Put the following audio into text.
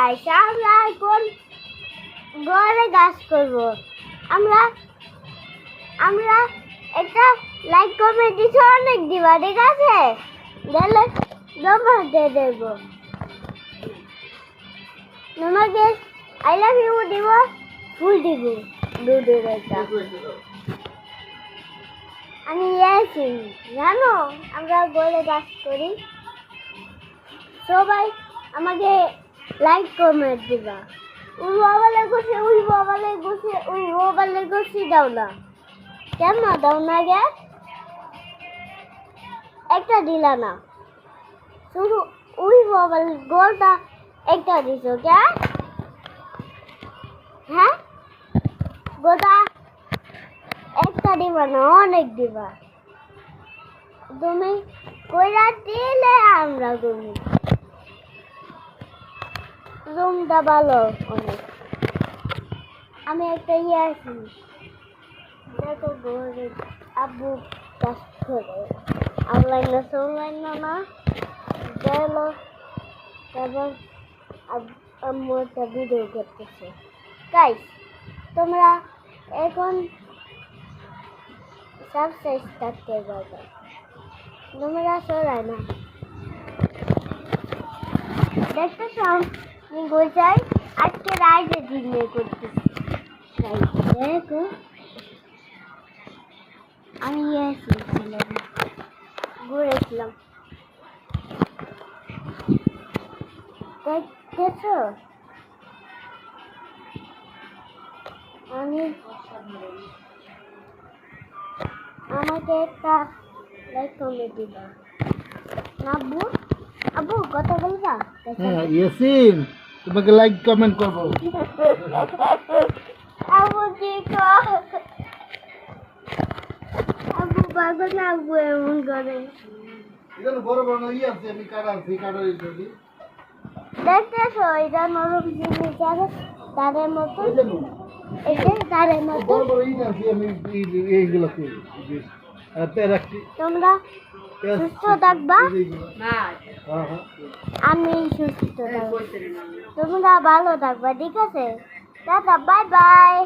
Guys, আমরা এখন ঘরে গাছ করব। আমরা আমরা একটা লাইক কমেন্ট দিতে অনেক দিবা, ঠিক আছে? দিলে জমা দিয়ে দেব। তোমাকে আই লাভ ইউ দিব, ফুল দিব, দুধের একটা। আমি এসি জানো, আমরা ঘরে গাছ করি। সবাই আমাকে লাইক কমেন্ট দিবা। ওই বাবালে গোছে, ওই বাবালে গোছে, ওই বাবালে গোছি দাও না, কেন দাও না গে? একটা দিলা না, শুধু ওই বাবালে গোলটা একটা দিছো কে? হ্যাঁ, গোটা একটা দিবা না, অনেক দিবা। তুমি কইরা দিলে আমরা তুমি রুমটা ভালো অনেক। আমি একটা আছি, দেখো ঘরে আব্বু কাজ করে অনলাইন না গেল, তারপর আম্মু একটা ভিডিও করতেছে। গাইস, তোমরা এখন সাবস্ক্রাইব করতে পারবে, তোমরা সরাই না দেখতেছ। আমি গোছাই আজকে রাইডে দিনে করতেছি। দেখো আমি এসেছিলাম, ঘুরেছিলাম, দেখতেছ? আমি আমাকে একটা লাইক কমেন্ট দিবা। আব্বু আব্বু কথা বলবা? হ্যাঁ ইয়াসিন, তোমাকে লাইক কমেন্ট করবো। আব্বু কি আব্বু পারবে না, আব্বু এমন করে। এখানে বড় বড় আছে, আমি কাটাচ্ছি, দেখতেছো এটা নরম জিনিস আছে, তারের মতো, এটা তারের মতো। বড় বড় আছে, আমি এইগুলো করি। তোমরা সুস্থ থাকবা, হ্যাঁ হ্যাঁ, আমি সুস্থ থাকবো, তোমরা ভালো থাকবা, ঠিক আছে? Tata, bye bye.